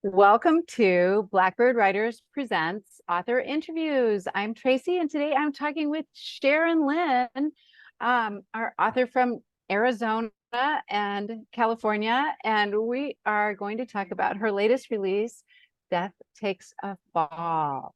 Welcome to Blackbird Writers Presents Author Interviews. I'm Tracy, and today I'm talking with Sharon Lynn, our author from Arizona and California, and we are going to talk about her latest release, Death Takes a Fall.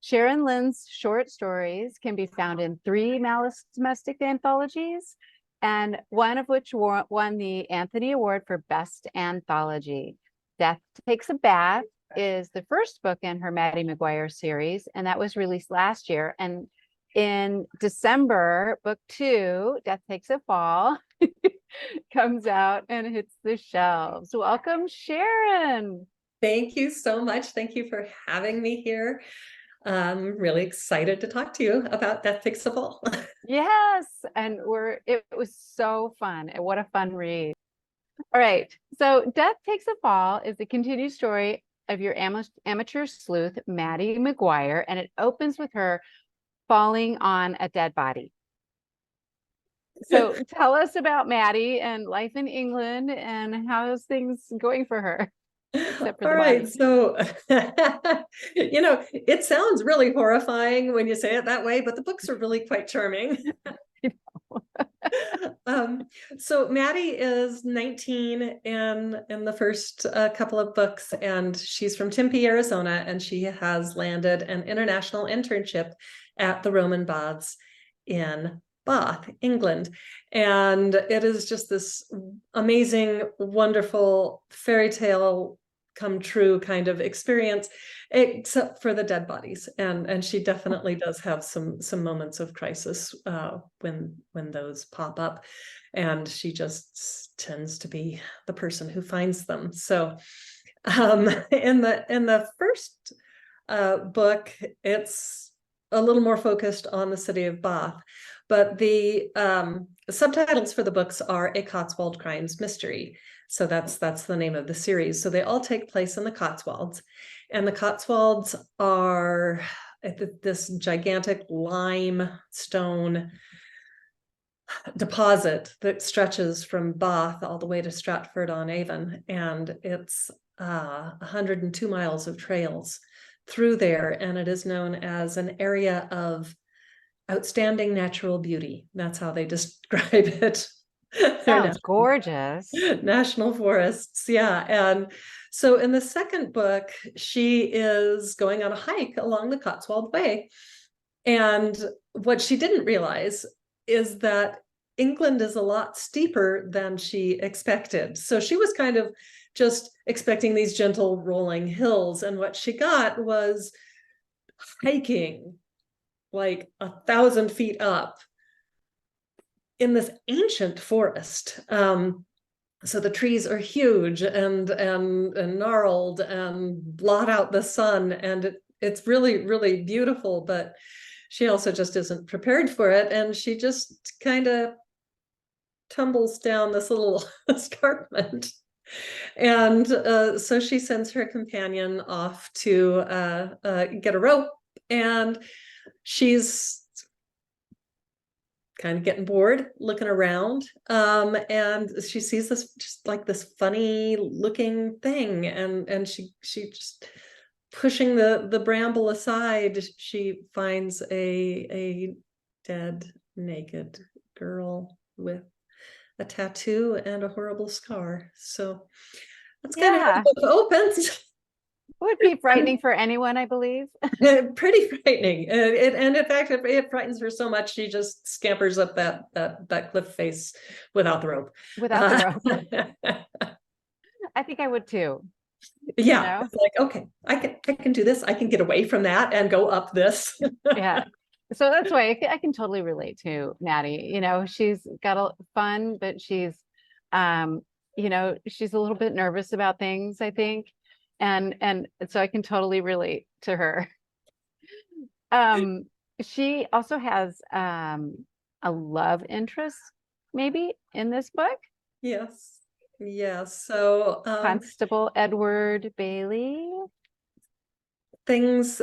Sharon Lynn's short stories can be found in three Malice Domestic anthologies, and one of which won the Anthony Award for Best Anthology. Death Takes a Bath is the first book in her Maddie McGuire series, and that was released last year. And in December, book 2, Death Takes a Fall, comes out and hits the shelves. Welcome, Sharon. Thank you so much. Thank you for having me here. I'm really excited to talk to you about Death Takes a Fall. Yes, and it was so fun. What a fun read. All right. So Death Takes a Fall is the continued story of your amateur sleuth, Maddie McGuire, and it opens with her falling on a dead body. So tell us about Maddie and life in England and how's things going for her, except for All the right, body. so it sounds really horrifying when you say it that way, but the books are really quite charming. So Maddie is 19 in the first couple of books, and she's from Tempe, Arizona, and she has landed an international internship at the Roman Baths in Bath, England. And it is just this amazing, wonderful fairy tale come true kind of experience, except for the dead bodies. And she definitely does have some moments of crisis when those pop up, and she just tends to be the person who finds them. So in the first book, it's a little more focused on the city of Bath, but the subtitles for the books are A Cotswold Crimes Mystery. So that's the name of the series. So they all take place in the Cotswolds, and the Cotswolds are this gigantic limestone deposit that stretches from Bath all the way to Stratford-on-Avon, and it's 102 miles of trails through there, and it is known as an area of outstanding natural beauty. That's how they describe it. Sounds gorgeous. National forests, yeah. And so in the second book, she is going on a hike along the Cotswold Way, and what she didn't realize is that England is a lot steeper than she expected. So she was kind of just expecting these gentle rolling hills, and what she got was hiking like 1,000 feet up in this ancient forest. So the trees are huge and gnarled and blot out the sun, and it's really, really beautiful, but she also just isn't prepared for it, and she just kind of tumbles down this little escarpment. And so she sends her companion off to get a rope, and she's kind of getting bored looking around, and she sees this just like this funny looking thing, and she just pushing the bramble aside, she finds a dead naked girl with a tattoo and a horrible scar. So that's kind of how the book opens. Would be frightening for anyone, I believe. Pretty frightening, and in fact, it frightens her so much she just scampers up that cliff face without the rope. Without the rope. I think I would too. Yeah, You know? it's like, okay, I can do this. I can get away from that and go up this. Yeah. So that's why I can totally relate to Maddie. She's got a fun, but she's she's a little bit nervous about things, I think. And so I can totally relate to her. She also has a love interest maybe in this book. Yes. So Constable Edward Bailey. Things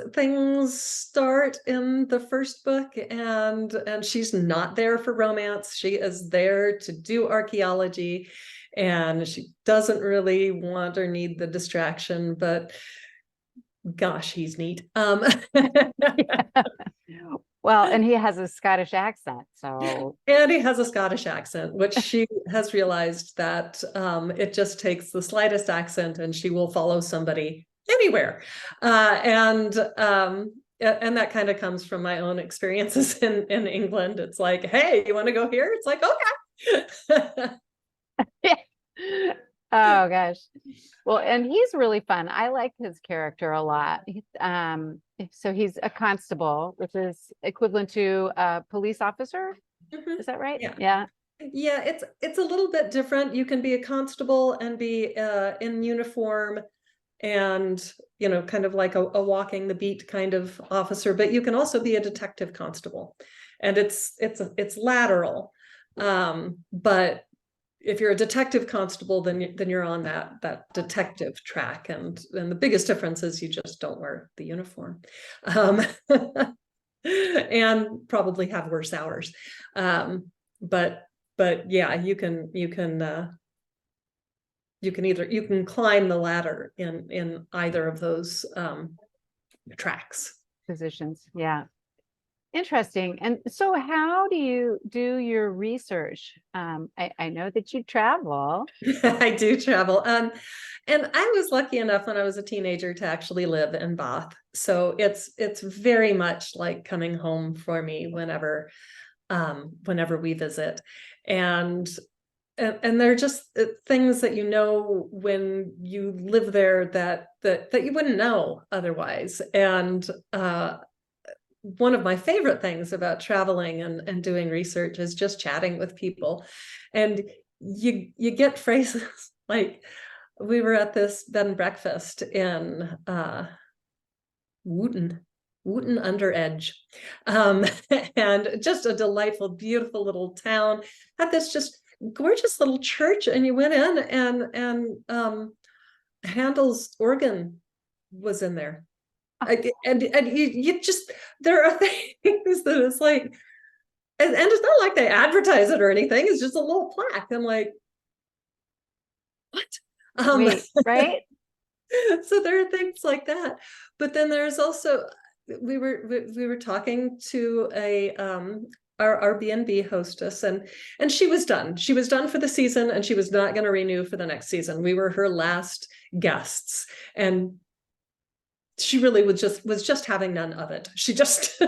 start in the first book, and she's not there for romance. She is there to do archaeology, and she doesn't really want or need the distraction, but gosh, he's neat. Well, and he has a Scottish accent, so And he has a Scottish accent, which she has realized that it just takes the slightest accent and she will follow somebody anywhere. And that kind of comes from my own experiences in England. It's like, hey, you want to go here? It's like, okay. oh gosh. Well, and he's really fun. I like his character a lot. So he's a constable, which is equivalent to a police officer. Mhm. Is that right? Yeah. Yeah. Yeah, it's a little bit different. You can be a constable and be in uniform and, you know, kind of like a walking the beat kind of officer, but you can also be a detective constable, and it's lateral. But if you're a detective constable, then you're on that detective track, and the biggest difference is you just don't wear the uniform, and probably have worse hours. But yeah, you can climb the ladder in either of those tracks. Positions. Yeah. Interesting. And so how do you do your research? I know that you travel. I do travel. And I was lucky enough when I was a teenager to actually live in Bath. So it's very much like coming home for me whenever we visit. And they're just things that you know when you live there that you wouldn't know otherwise. And one of my favorite things about traveling and doing research is just chatting with people. And you get phrases like, we were at this bed and breakfast in Wooton under Edge, and just a delightful, beautiful little town. Had this just gorgeous little church, and you went in, and Handel's organ was in there. And you just, there are things that it's like, and it's not like they advertise it or anything. It's just a little plaque. I'm like, what? Wait, right? So there are things like that. But then there's also, we were talking to our Airbnb hostess, and she was done. She was done for the season, and she was not going to renew for the next season. We were her last guests, and she really was just having none of it. She just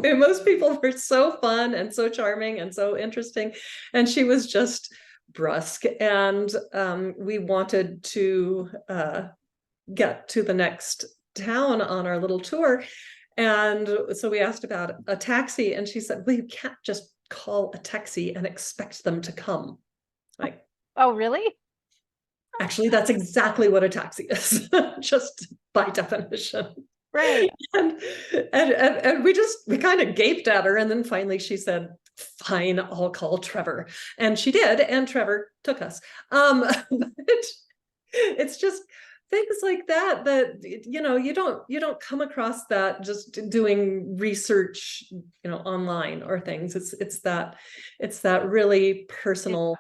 most people were so fun and so charming and so interesting, and she was just brusque. And we wanted to get to the next town on our little tour, and so we asked about a taxi, and she said, well, you can't just call a taxi and expect them to come. Like, Oh, really? actually, that's exactly what a taxi is, just by definition. Right. And we kind of gaped at her, and then finally she said, fine, I'll call Trevor. And she did, and Trevor took us. But it's just things like that you know, you don't come across that just doing research, you know, online or things. It's that really personal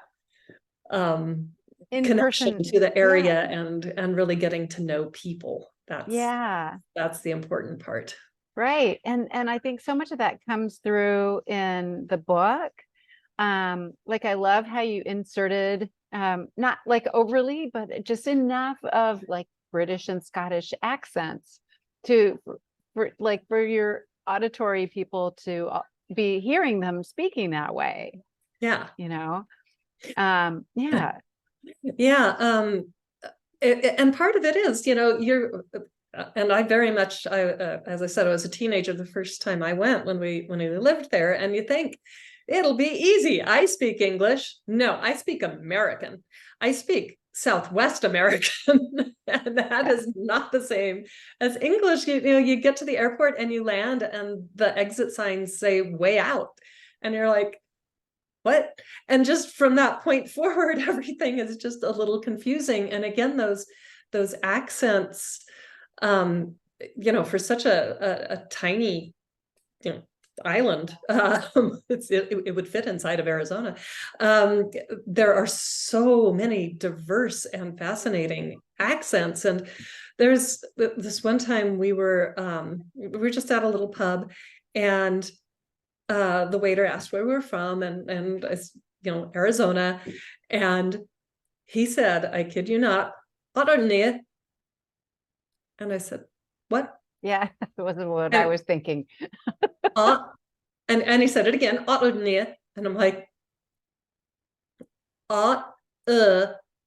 In connection person. to the area, Yeah. and really getting to know people. Yeah. That's the important part. Right. And I think so much of that comes through in the book. Like I love how you inserted not like overly, but just enough of like British and Scottish accents to for your auditory people to be hearing them speaking that way, Yeah. you know. Yeah. Yeah. And part of it is, you know, and I very much, as I said, I was a teenager the first time I went, when we lived there, and you think it'll be easy. I speak English. No, I speak American. I speak Southwest American, and that is not the same as English. You know, you get to the airport and you land, and the exit signs say way out, and you're like, what? And just from that point forward, everything is just a little confusing. And again, those accents, you know, for such a tiny, you know, island. It would fit inside of Arizona. There are so many diverse and fascinating accents. And there's this one time we were just at a little pub, and the waiter asked where we were from, and Arizona, and he said, I kid you not, and I said, what? Yeah, it wasn't what I And was thinking. and he said it again, and I'm like,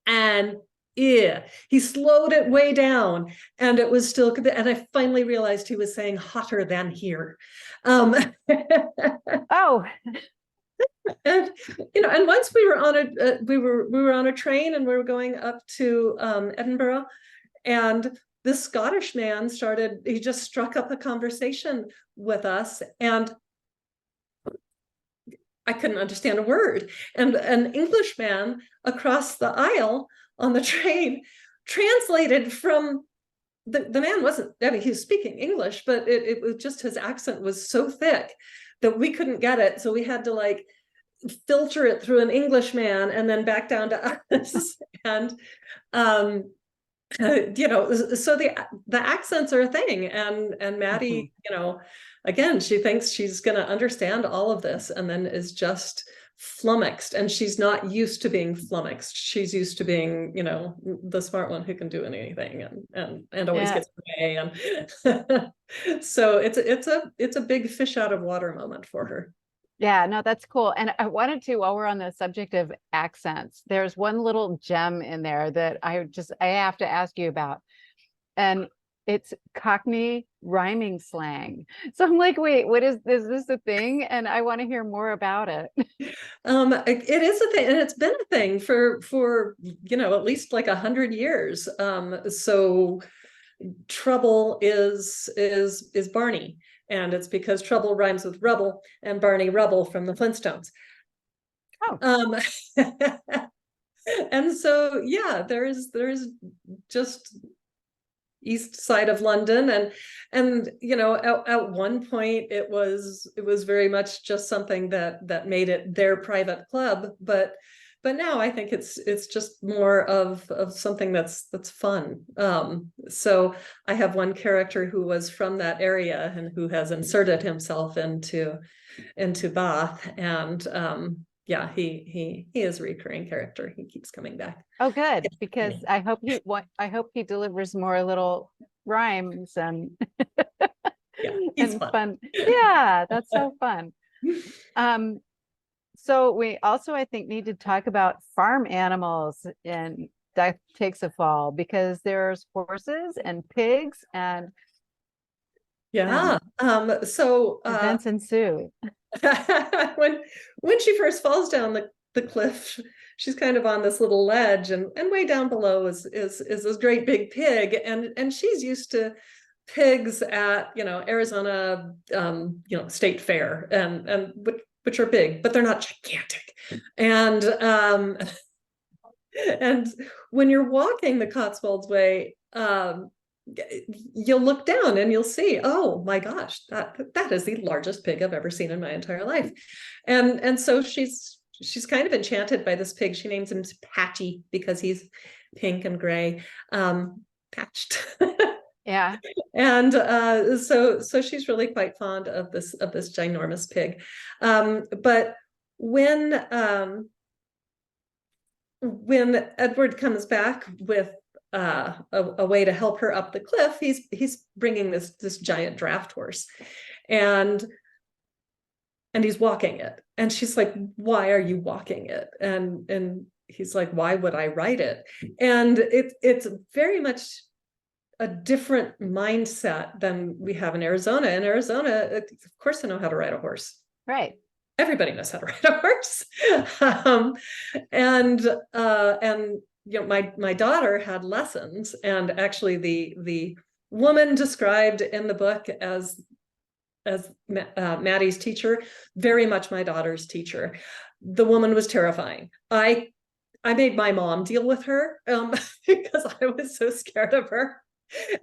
and yeah. He slowed it way down, and it was still, and I finally realized he was saying hotter than here. Oh, And and once we were on a train, and we were going up to Edinburgh, and this Scottish man he just struck up a conversation with us, and I couldn't understand a word. And an Englishman across the aisle on the train translated from the man wasn't, I mean, he was speaking English, but it was just, his accent was so thick that we couldn't get it. So we had to like filter it through an Englishman and then back down to us. And so the accents are a thing, and Maddie, again, she thinks she's going to understand all of this, and then is just flummoxed, and she's not used to being flummoxed. She's used to being, the smart one who can do anything and always gets away. And so it's a big fish out of water moment for her. yeah, no, that's cool. And I wanted to, while we're on the subject of accents, there's one little gem in there that I have to ask you about. And it's Cockney rhyming slang. So I'm like, wait, is this a thing? And I want to hear more about it. It is a thing, and it's been a thing for at least like 100 years. So trouble is Barney, and it's because trouble rhymes with rubble, and Barney Rubble from the Flintstones. Oh. And so yeah, there's just east side of London, and at one point it was very much just something that made it their private club, but now I think it's just more of something that's fun. So I have one character who was from that area and who has inserted himself into Bath, and yeah, he is a recurring character. He keeps coming back. Oh, good, because I hope he delivers more little rhymes and yeah, he's fun. Yeah, that's so fun. So we also, I think, need to talk about farm animals in Death Takes a Fall, because there's horses and pigs and so events ensue. when she first falls down the cliff, she's kind of on this little ledge, and way down below is this great big pig, and she's used to pigs at Arizona state fair, and which are big, but they're not gigantic. And and when you're walking the Cotswolds way, you'll look down and you'll see, oh my gosh, that is the largest pig I've ever seen in my entire life. And so she's kind of enchanted by this pig. She names him Patchy because he's pink and gray, patched. Yeah. And so she's really quite fond of this ginormous pig. But when Edward comes back with a way to help her up the cliff, he's bringing this giant draft horse, and he's walking it, and she's like, why are you walking it? And he's like, why would I ride it? And it's very much a different mindset than we have in Arizona. In Arizona, of course, I know how to ride a horse. Right. Everybody knows how to ride a horse. And my daughter had lessons, and actually the woman described in the book as Maddie's teacher, very much my daughter's teacher. The woman was terrifying. I made my mom deal with her because I was so scared of her.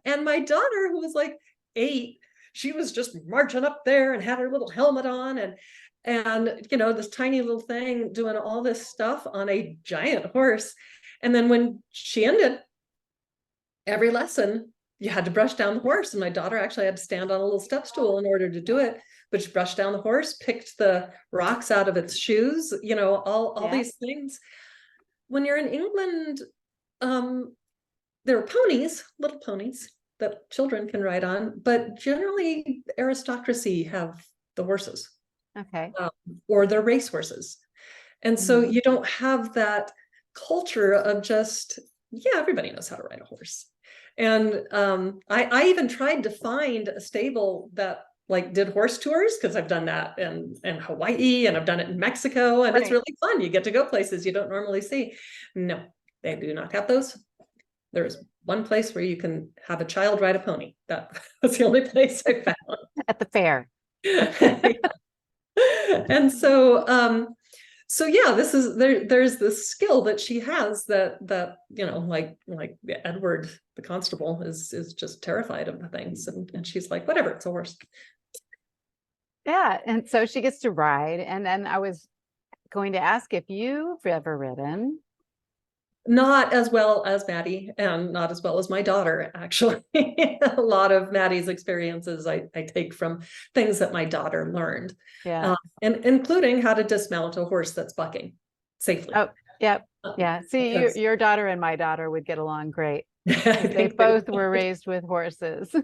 And my daughter, who was like 8, she was just marching up there and had her little helmet on, and you know, this tiny little thing doing all this stuff on a giant horse. And then when she ended every lesson, you had to brush down the horse, and my daughter actually had to stand on a little step stool in order to do it. But she brushed down the horse, picked the rocks out of its shoes, you know, all these things. When you're in England, there are ponies, little ponies that children can ride on, but generally aristocracy have the horses. Okay. Or they're race horses. And so you don't have that culture of just, yeah, everybody knows how to ride a horse. And I even tried to find a stable that like did horse tours, because I've done that in Hawaii, and I've done it in Mexico, and it's really fun. You get to go places you don't normally see. No, they do not have those. There's one place where you can have a child ride a pony. That's the only place I found. At the fair. And so yeah, there's this skill that she has that you know, like Edward the constable is just terrified of the things, and she's like, whatever, it's a horse. Yeah, and so she gets to ride. And then I was going to ask if you've ever ridden. Not as well as Maddie, and not as well as my daughter, actually. A lot of Maddie's experiences I take from things that my daughter learned. Yeah. And including how to dismount a horse that's bucking safely. Oh, yep. Yeah. See, your daughter and my daughter would get along great. They both were raised with horses.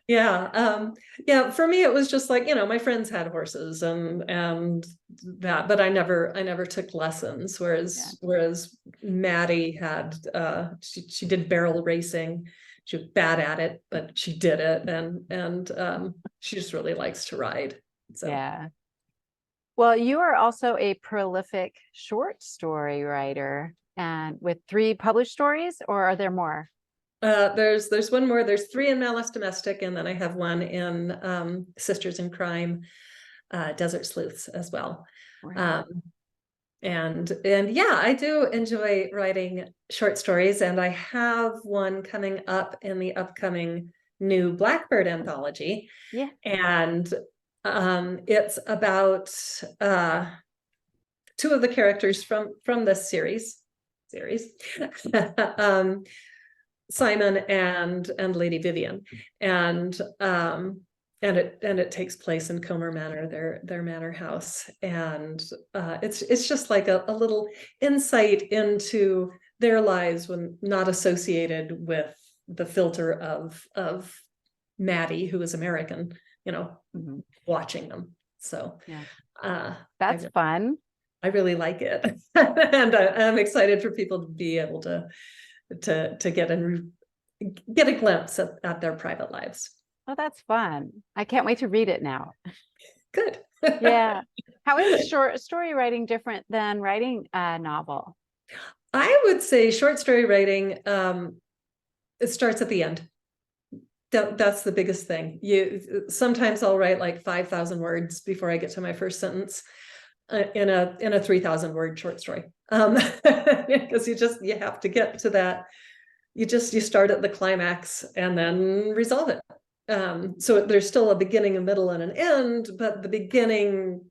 Yeah. Yeah. For me, it was just like, you know, my friends had horses and that, but I never took lessons. Whereas Maddie had, she did barrel racing. She was bad at it, but she did it. And she just really likes to ride. So. Yeah. Well, you are also a prolific short story writer, and with 3 published stories, or are there more? There's one more. There's 3 in Malice Domestic, and then I have one in Sisters in Crime, Desert Sleuths as well. Right. And yeah, I do enjoy writing short stories, and I have one coming up in the upcoming new Blackbird anthology. Yeah. And it's about 2 of the characters from this series. Simon and Lady Vivian, and it takes place in Comer Manor, their manor house, and it's just like a little insight into their lives when not associated with the filter of Maddie, who is American, you know, watching them. So yeah, that's fun. I really like it, and I'm excited for people to be able to get a glimpse at their private lives. Oh, that's fun. I can't wait to read it now. Good. Yeah. How is short story writing different than writing a novel? I would say short story writing, it starts at the end. That's the biggest thing. Sometimes I'll write like 5,000 words before I get to my first sentence in a 3,000 word short story. Because you have to get to that. You start at the climax and then resolve it. So there's still a beginning, a middle, and an end, but the beginning,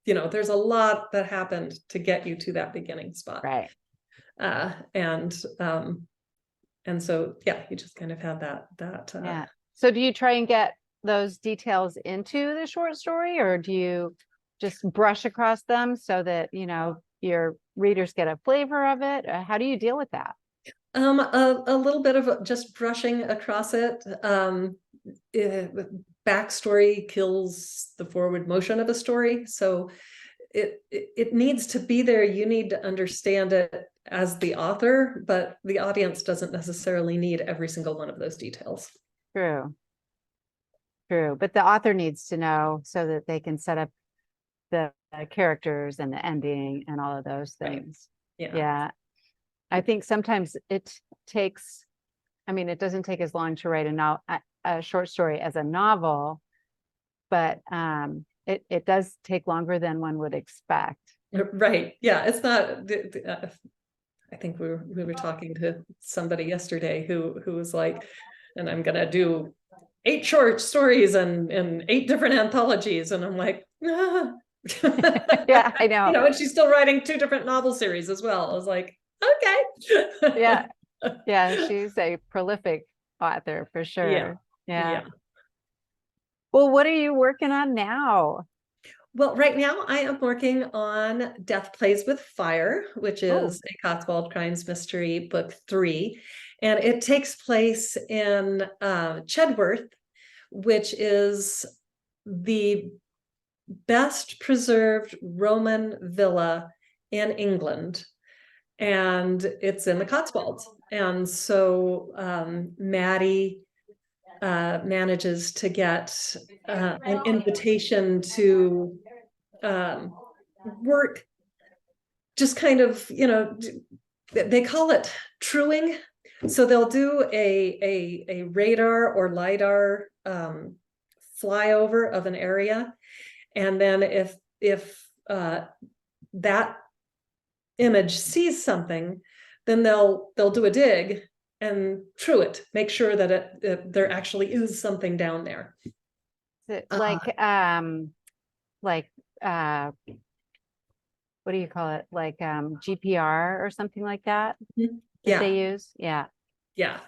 you know, there's a lot that happened to get you to that beginning spot. Right. And so, yeah, you just kind of have that. Yeah. So do you try and get those details into the short story, or do you just brush across them so that, you know, your readers get a flavor of it? How do you deal with that? A little bit of just brushing across it. Backstory kills the forward motion of a story, so it needs to be there. You need to understand it as the author, but the audience doesn't necessarily need every single one of those details. True. But the author needs to know so that they can set up the characters and the ending and all of those things. Right. Yeah. I think sometimes it takes, I mean, it doesn't take as long to write a short story as a novel, but it does take longer than one would expect. Right. Yeah. It's not, I think we were talking to somebody yesterday who was like, and I'm going to do 8 short stories and 8 different anthologies. And I'm like, ah. Yeah, I know. You know, and she's still writing 2 different novel series as well. I was like, okay. Yeah. Yeah, she's a prolific author for Yeah. sure. Yeah. Yeah. Well, what are you working on now? Well, right now I am working on Death Plays with Fire, which Oh, is a Cotswold Crimes Mystery book 3. And it takes place in Chedworth, which is the best preserved Roman villa in England. And it's in the Cotswolds. And so Maddie manages to get an invitation to work, just kind of, you know, they call it truing. So they'll do a radar or LiDAR flyover of an area. And then if that image sees something, then they'll do a dig and true it, make sure that there actually is something down there. is it like what do you call it? Like GPR or something like that that Yeah. they use? Yeah. Yeah.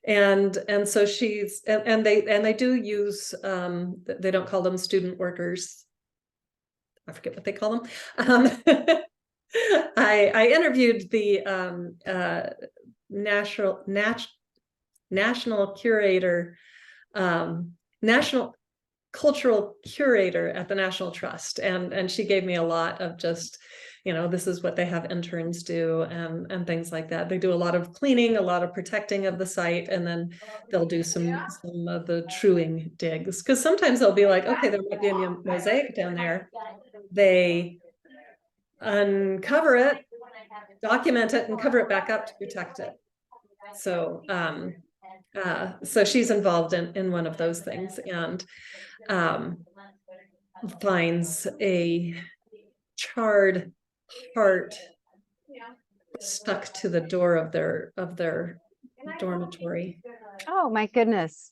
And so she's and they do use they don't call them student workers. I forget what they call them. I interviewed the national curator, national cultural curator at the National Trust, and she gave me a lot of just, you know, this is what they have interns do and things like that. They do a lot of cleaning, a lot of protecting of the site, and then they'll do some of the truing digs, because sometimes they'll be like, okay, there might be a mosaic down there. They uncover it, document it, and cover it back up to protect it. So so she's involved in one of those things, and finds a charred heart stuck to the door of their dormitory. Oh my goodness.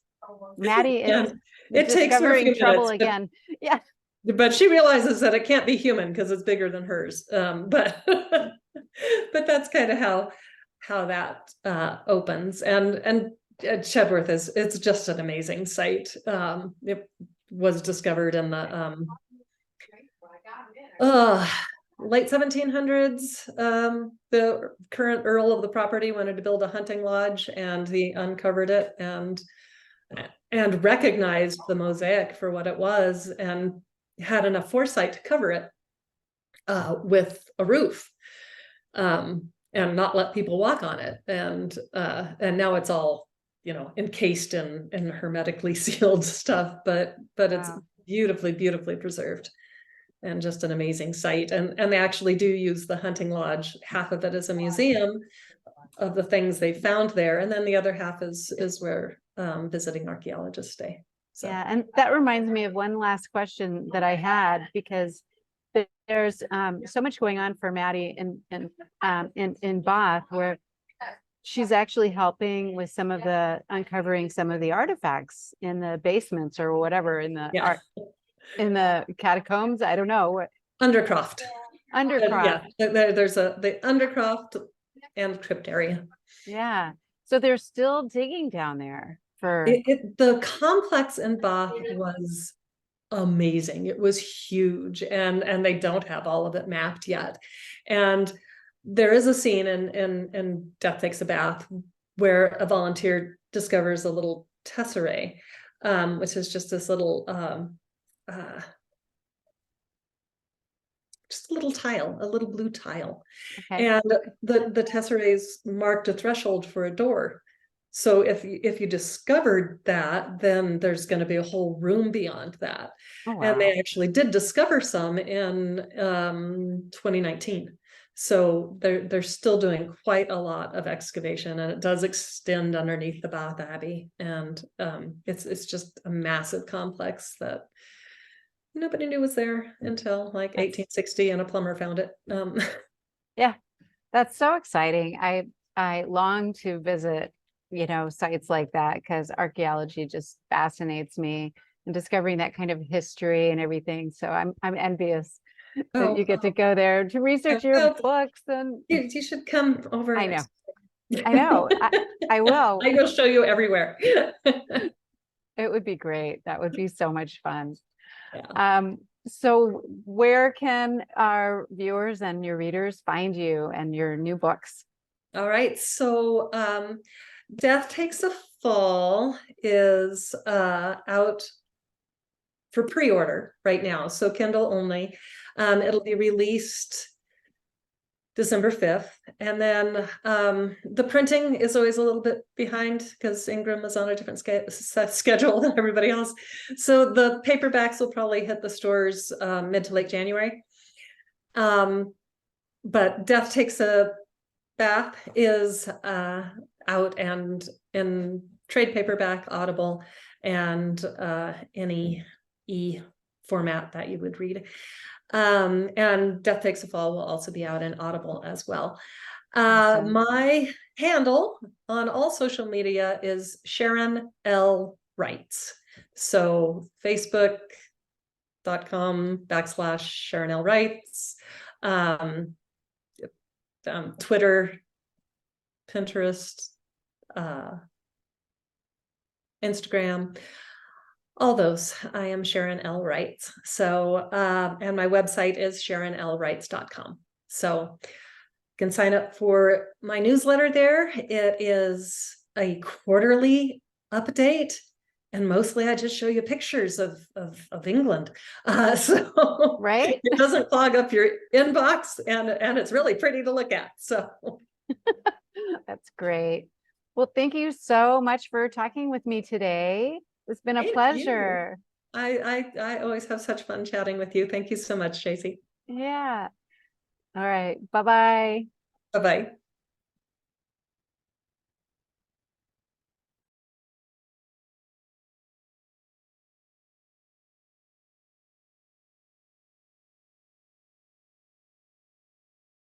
Maddie is And it takes her a discovering few trouble minutes, again. Yeah. but she realizes that it can't be human because it's bigger than hers. But but that's kind of how that opens. And Chedworth it's just an amazing site. It was discovered in the late 1700s. The current Earl of the property wanted to build a hunting lodge, and he uncovered it and recognized the mosaic for what it was, and had enough foresight to cover it with a roof, and not let people walk on it. And now it's all, you know, encased in hermetically sealed stuff, but it's beautifully preserved. And just an amazing site. And they actually do use the hunting lodge. Half of it is a museum of the things they found there, and then the other half is where visiting archaeologists stay. So. Yeah, and that reminds me of one last question that I had, because there's so much going on for Maddie in Bath, where she's actually helping with some of the uncovering some of the artifacts in the basements or whatever in the art. In the catacombs, I don't know. Undercroft. Undercroft. Yeah, there's the Undercroft and crypt area. Yeah, so they're still digging down there for the complex in Bath was amazing. It was huge, and they don't have all of it mapped yet. And there is a scene in Death Takes a Bath where a volunteer discovers a little tesserae, which is just this little just a little tile, a little blue tile. Okay. And the tesserae's marked a threshold for a door. So if you discovered that, then there's going to be a whole room beyond that. Oh, wow. And they actually did discover some in 2019. So they're still doing quite a lot of excavation, and it does extend underneath the Bath Abbey. And it's just a massive complex that nobody knew was there until like 1860, and a plumber found it. Yeah, that's so exciting. I long to visit sites like that, because archaeology just fascinates me, and discovering that kind of history and everything. So I'm envious that you Oh, get to go there to research your well, books. And you should come over. I know, I know, I will. I will show you everywhere. It would be great. That would be so much fun. Yeah. So where can our viewers and your readers find you and your new books? All right. So Death Takes a Fall is out for pre-order right now. So Kindle only. It'll be released December 5th. And then the printing is always a little bit behind because Ingram is on a different schedule than everybody else. So the paperbacks will probably hit the stores mid to late January. But Death Takes a Bath is out and in trade paperback, Audible, and any format that you would read. And Death Takes a Fall will also be out in Audible as well. Awesome. My handle on all social media is Sharon L. Writes. So Facebook.com/Sharon L. Writes. Twitter, Pinterest, Instagram, all those. I am Sharon L. Writes. So, and my website is SharonLWrites.com. So you can sign up for my newsletter there. It is a quarterly update. And mostly I just show you pictures of England. So Right? it doesn't clog up your inbox, and it's really pretty to look at. So That's great. Well, thank you so much for talking with me today. It's been a thank you. pleasure. I always have such fun chatting with you. Thank you so much, Tracy. Yeah. All right. Bye-bye. Bye-bye.